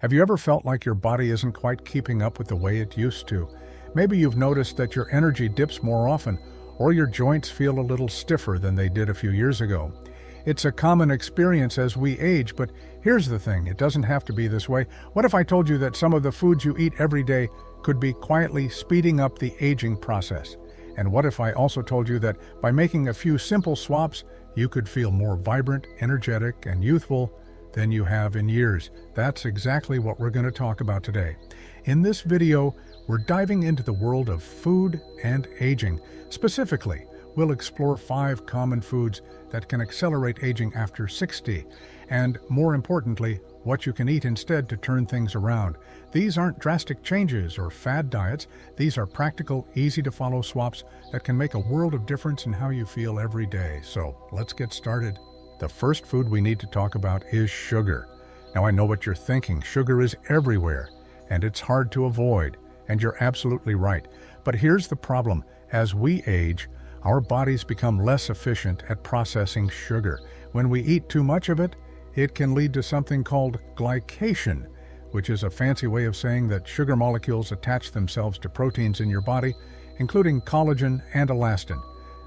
Have you ever felt like your body isn't quite keeping up with the way it used to? Maybe you've noticed that your energy dips more often, or your joints feel a little stiffer than they did a few years ago. It's a common experience as we age, but here's the thing, it doesn't have to be this way. What if I told you that some of the foods you eat every day could be quietly speeding up the aging process? And what if I also told you that by making a few simple swaps, you could feel more vibrant, energetic, and youthful than you have in years? That's exactly what we're going to talk about today. In this video, we're diving into the world of food and aging. Specifically, we'll explore 5 common foods that can accelerate aging after 60, and more importantly, what you can eat instead to turn things around. These aren't drastic changes or fad diets. These are practical, easy-to-follow swaps that can make a world of difference in how you feel every day. So let's get started. The first food we need to talk about is sugar. Now I know what you're thinking. Sugar is everywhere, and it's hard to avoid. And you're absolutely right. But here's the problem. As we age, our bodies become less efficient at processing sugar. When we eat too much of it, it can lead to something called glycation, which is a fancy way of saying that sugar molecules attach themselves to proteins in your body, including collagen and elastin.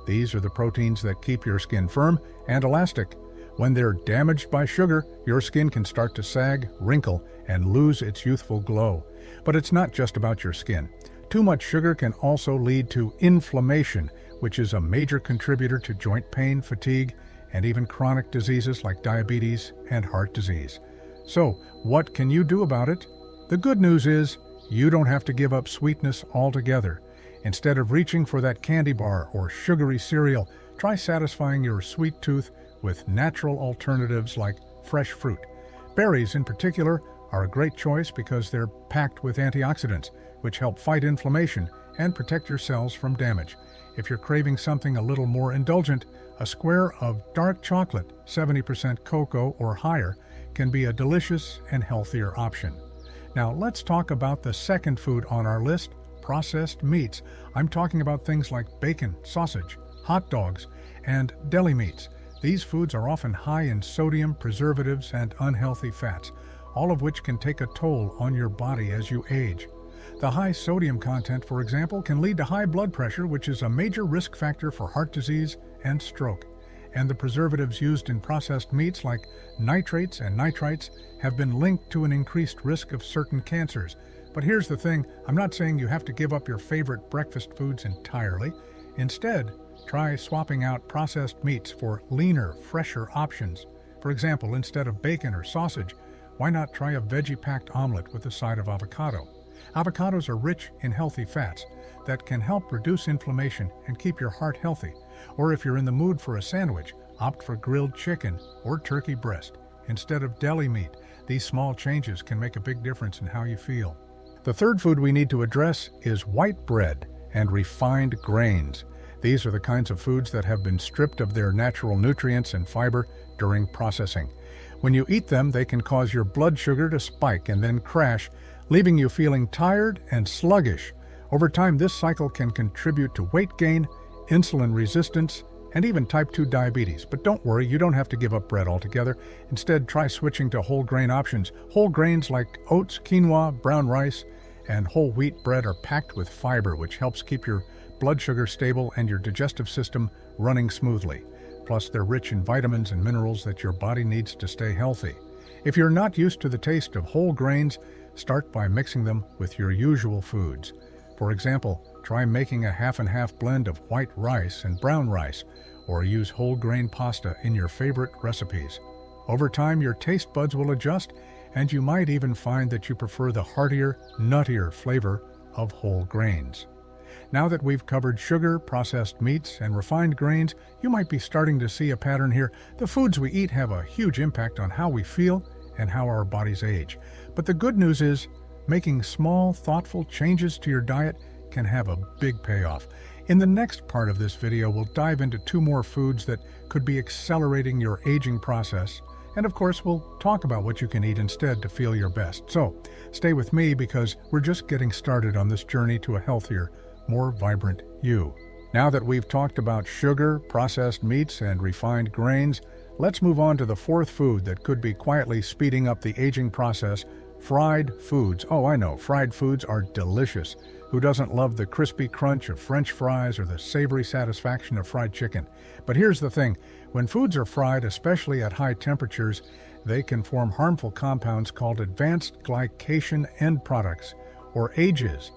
These are the proteins that keep your skin firm and elastic. When they're damaged by sugar, your skin can start to sag, wrinkle, and lose its youthful glow. But it's not just about your skin. Too much sugar can also lead to inflammation, which is a major contributor to joint pain, fatigue, and even chronic diseases like diabetes and heart disease. So, what can you do about it? The good news is, you don't have to give up sweetness altogether. Instead of reaching for that candy bar or sugary cereal, try satisfying your sweet tooth with natural alternatives like fresh fruit. Berries, in particular, are a great choice because they're packed with antioxidants, which help fight inflammation and protect your cells from damage. If you're craving something a little more indulgent, a square of dark chocolate, 70% cocoa or higher, can be a delicious and healthier option. Now let's talk about the second food on our list, processed meats. I'm talking about things like bacon, sausage, hot dogs, and deli meats. These foods are often high in sodium, preservatives, and unhealthy fats, all of which can take a toll on your body as you age. The high sodium content, for example, can lead to high blood pressure, which is a major risk factor for heart disease and stroke. And the preservatives used in processed meats like nitrates and nitrites have been linked to an increased risk of certain cancers. But here's the thing, I'm not saying you have to give up your favorite breakfast foods entirely. Instead, try swapping out processed meats for leaner, fresher options. For example, instead of bacon or sausage, why not try a veggie-packed omelet with a side of avocado? Avocados are rich in healthy fats that can help reduce inflammation and keep your heart healthy. Or if you're in the mood for a sandwich, opt for grilled chicken or turkey breast instead of deli meat. These small changes can make a big difference in how you feel. The third food we need to address is white bread and refined grains. These are the kinds of foods that have been stripped of their natural nutrients and fiber during processing. When you eat them, they can cause your blood sugar to spike and then crash, leaving you feeling tired and sluggish. Over time, this cycle can contribute to weight gain, insulin resistance, and even type 2 diabetes. But don't worry, you don't have to give up bread altogether. Instead, try switching to whole grain options. Whole grains like oats, quinoa, brown rice, and whole wheat bread are packed with fiber, which helps keep your blood sugar stable and your digestive system running smoothly. Plus, they're rich in vitamins and minerals that your body needs to stay healthy. If you're not used to the taste of whole grains, start by mixing them with your usual foods. For example, try making a half-and-half blend of white rice and brown rice, or use whole grain pasta in your favorite recipes. Over time, your taste buds will adjust, and you might even find that you prefer the heartier, nuttier flavor of whole grains. Now that we've covered sugar, processed meats, and refined grains, you might be starting to see a pattern here. The foods we eat have a huge impact on how we feel and how our bodies age. But the good news is, making small, thoughtful changes to your diet can have a big payoff. In the next part of this video, we'll dive into 2 more foods that could be accelerating your aging process. And of course, we'll talk about what you can eat instead to feel your best. So, stay with me because we're just getting started on this journey to a healthier, more vibrant you. Now that we've talked about sugar, processed meats, and refined grains, let's move on to the 4th food that could be quietly speeding up the aging process: Fried foods. Oh, I know, fried foods are delicious. Who doesn't love the crispy crunch of French fries or the savory satisfaction of fried chicken? But here's the thing, when foods are fried, especially at high temperatures, they can form harmful compounds called advanced glycation end products, or AGEs.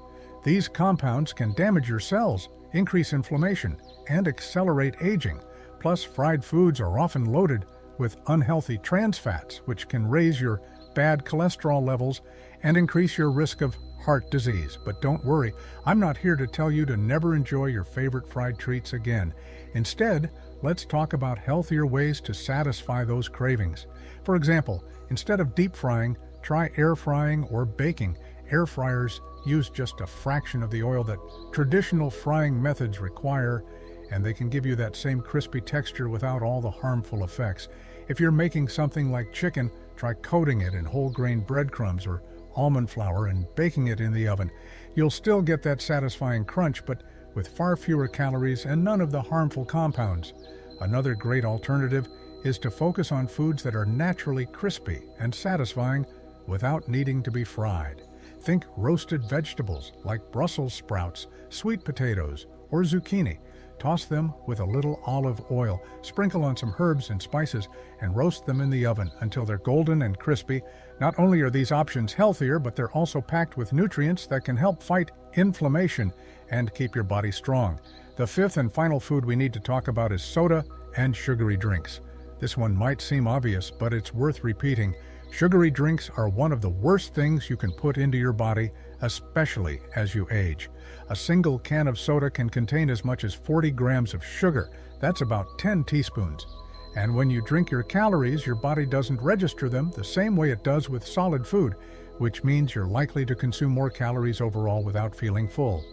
These compounds can damage your cells, increase inflammation, and accelerate aging. Plus, fried foods are often loaded with unhealthy trans fats, which can raise your bad cholesterol levels and increase your risk of heart disease. But don't worry, I'm not here to tell you to never enjoy your favorite fried treats again. Instead, let's talk about healthier ways to satisfy those cravings. For example, instead of deep frying, try air frying or baking. Air fryers use just a fraction of the oil that traditional frying methods require, and they can give you that same crispy texture without all the harmful effects. If you're making something like chicken, try coating it in whole grain breadcrumbs or almond flour and baking it in the oven. You'll still get that satisfying crunch, but with far fewer calories and none of the harmful compounds. Another great alternative is to focus on foods that are naturally crispy and satisfying without needing to be fried. Think roasted vegetables like Brussels sprouts, sweet potatoes, or zucchini. Toss them with a little olive oil, sprinkle on some herbs and spices, and roast them in the oven until they're golden and crispy. Not only are these options healthier, but they're also packed with nutrients that can help fight inflammation and keep your body strong. The fifth and final food we need to talk about is soda and sugary drinks. This one might seem obvious, but it's worth repeating. Sugary drinks are one of the worst things you can put into your body, especially as you age. A single can of soda can contain as much as 40 grams of sugar. That's about 10 teaspoons. And when you drink your calories, your body doesn't register them the same way it does with solid food, which means you're likely to consume more calories overall without feeling full.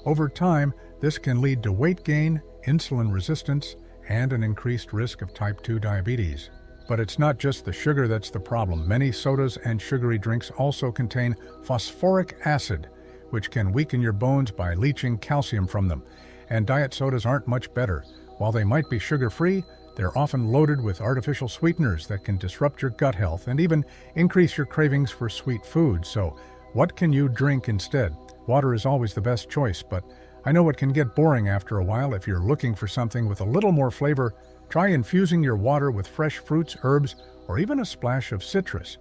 Over time, this can lead to weight gain, insulin resistance, and an increased risk of type 2 diabetes. But it's not just the sugar that's the problem. Many sodas and sugary drinks also contain phosphoric acid, which can weaken your bones by leaching calcium from them. And diet sodas aren't much better. While they might be sugar-free, they're often loaded with artificial sweeteners that can disrupt your gut health and even increase your cravings for sweet foods. So, what can you drink instead? Water is always the best choice, but I know it can get boring after a while. If you're looking for something with a little more flavor, try infusing your water with fresh fruits, herbs, or even a splash of citrus.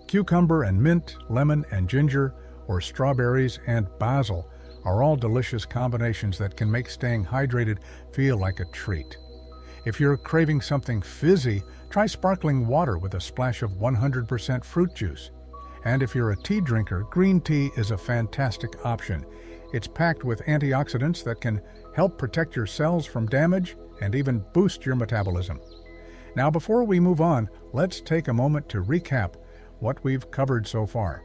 Cucumber and mint, lemon and ginger, or strawberries and basil are all delicious combinations that can make staying hydrated feel like a treat. If you're craving something fizzy, try sparkling water with a splash of 100% fruit juice. And if you're a tea drinker, green tea is a fantastic option. It's packed with antioxidants that can help protect your cells from damage and even boost your metabolism. Now, before we move on, let's take a moment to recap what we've covered so far.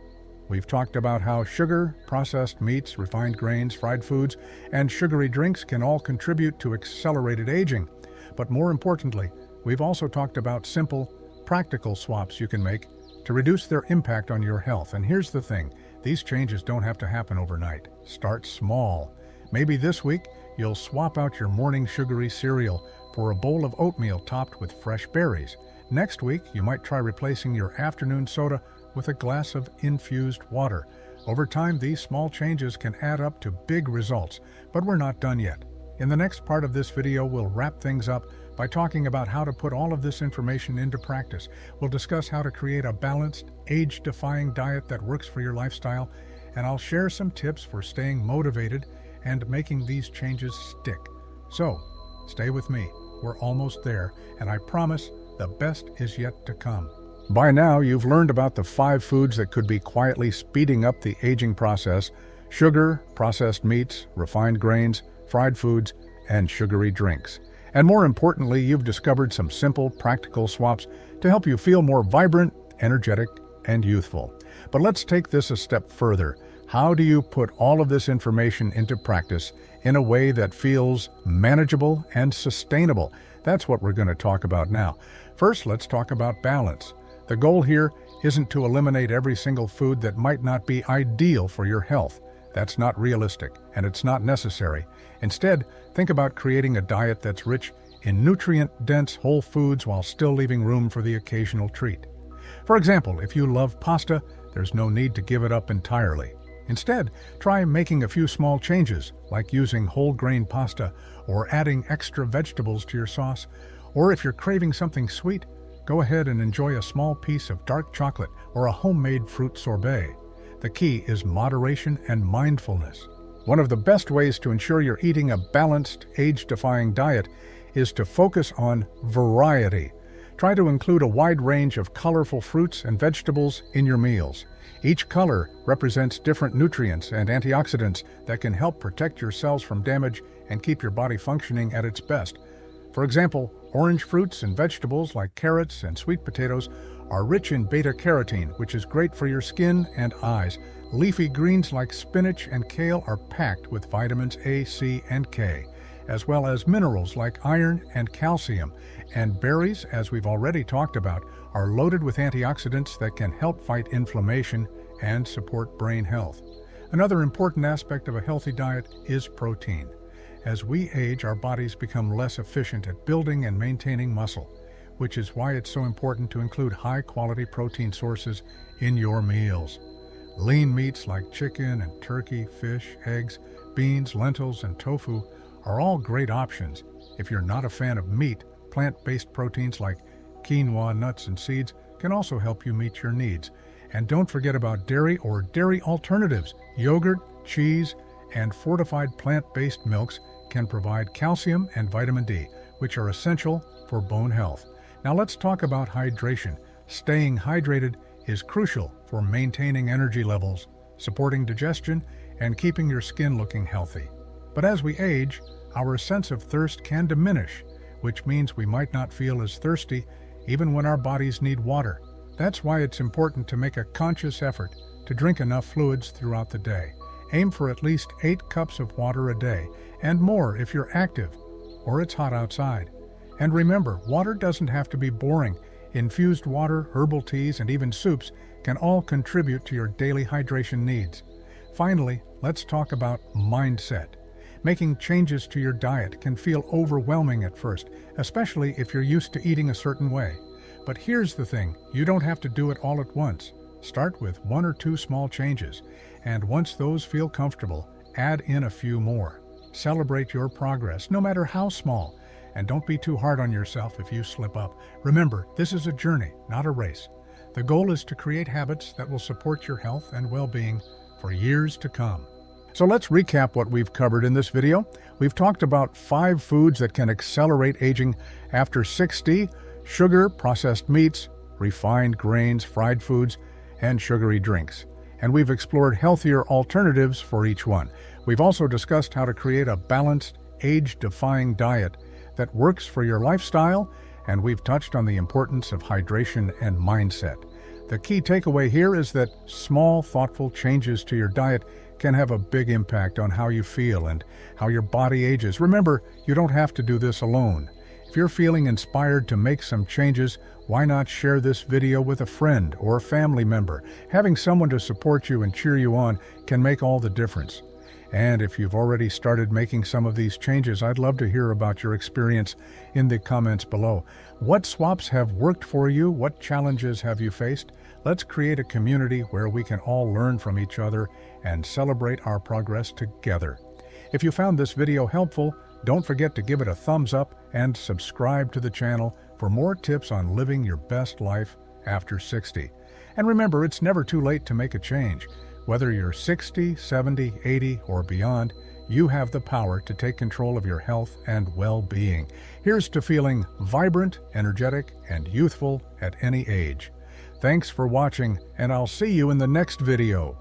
We've talked about how sugar, processed meats, refined grains, fried foods, and sugary drinks can all contribute to accelerated aging. But more importantly, we've also talked about simple, practical swaps you can make to reduce their impact on your health. And here's the thing, these changes don't have to happen overnight. Start small. Maybe this week, you'll swap out your morning sugary cereal for a bowl of oatmeal topped with fresh berries. Next week, you might try replacing your afternoon soda with a glass of infused water. Over time, these small changes can add up to big results, but we're not done yet. In the next part of this video, we'll wrap things up by talking about how to put all of this information into practice. We'll discuss how to create a balanced, age-defying diet that works for your lifestyle, and I'll share some tips for staying motivated and making these changes stick. So, stay with me. We're almost there, and I promise the best is yet to come. By now, you've learned about the 5 foods that could be quietly speeding up the aging process: sugar, processed meats, refined grains, fried foods, and sugary drinks. And more importantly, you've discovered some simple, practical swaps to help you feel more vibrant, energetic, and youthful. But let's take this a step further. How do you put all of this information into practice in a way that feels manageable and sustainable? That's what we're going to talk about now. First, let's talk about balance. The goal here isn't to eliminate every single food that might not be ideal for your health. That's not realistic, and it's not necessary. Instead, think about creating a diet that's rich in nutrient-dense whole foods while still leaving room for the occasional treat. For example, if you love pasta, there's no need to give it up entirely. Instead, try making a few small changes, like using whole grain pasta or adding extra vegetables to your sauce. Or if you're craving something sweet, go ahead and enjoy a small piece of dark chocolate or a homemade fruit sorbet. The key is moderation and mindfulness. One of the best ways to ensure you're eating a balanced, age-defying diet is to focus on variety. Try to include a wide range of colorful fruits and vegetables in your meals. Each color represents different nutrients and antioxidants that can help protect your cells from damage and keep your body functioning at its best. For example, orange fruits and vegetables like carrots and sweet potatoes are rich in beta-carotene, which is great for your skin and eyes. Leafy greens like spinach and kale are packed with vitamins A, C, and K, as well as minerals like iron and calcium. And berries, as we've already talked about, are loaded with antioxidants that can help fight inflammation and support brain health. Another important aspect of a healthy diet is protein. As we age, our bodies become less efficient at building and maintaining muscle, which is why it's so important to include high-quality protein sources in your meals. Lean meats like chicken and turkey, fish, eggs, beans, lentils, and tofu are all great options. If you're not a fan of meat, plant-based proteins like quinoa, nuts, and seeds can also help you meet your needs. And don't forget about dairy or dairy alternatives. Yogurt, cheese, and fortified plant-based milks can provide calcium and vitamin D, which are essential for bone health. Now let's talk about hydration. Staying hydrated is crucial for maintaining energy levels, supporting digestion, and keeping your skin looking healthy. But as we age, our sense of thirst can diminish, which means we might not feel as thirsty even when our bodies need water. That's why it's important to make a conscious effort to drink enough fluids throughout the day. Aim for at least 8 cups of water a day, and more if you're active or it's hot outside. And remember, water doesn't have to be boring. Infused water, herbal teas, and even soups can all contribute to your daily hydration needs. Finally, let's talk about mindset. Making changes to your diet can feel overwhelming at first, especially if you're used to eating a certain way. But here's the thing, you don't have to do it all at once. Start with 1 or 2 small changes, and once those feel comfortable, add in a few more. Celebrate your progress, no matter how small, and don't be too hard on yourself if you slip up. Remember, this is a journey, not a race. The goal is to create habits that will support your health and well-being for years to come. So let's recap what we've covered in this video. We've talked about 5 foods that can accelerate aging after 60, sugar, processed meats, refined grains, fried foods, and sugary drinks. And we've explored healthier alternatives for each one. We've also discussed how to create a balanced, age-defying diet that works for your lifestyle, and we've touched on the importance of hydration and mindset. The key takeaway here is that small, thoughtful changes to your diet can have a big impact on how you feel and how your body ages. Remember, you don't have to do this alone. If you're feeling inspired to make some changes, why not share this video with a friend or a family member? Having someone to support you and cheer you on can make all the difference. And if you've already started making some of these changes, I'd love to hear about your experience in the comments below. What swaps have worked for you? What challenges have you faced? Let's create a community where we can all learn from each other and celebrate our progress together. If you found this video helpful, don't forget to give it a thumbs up and subscribe to the channel for more tips on living your best life after 60. And remember, it's never too late to make a change. Whether you're 60, 70, 80, or beyond, you have the power to take control of your health and well-being. Here's to feeling vibrant, energetic, and youthful at any age. Thanks for watching, and I'll see you in the next video.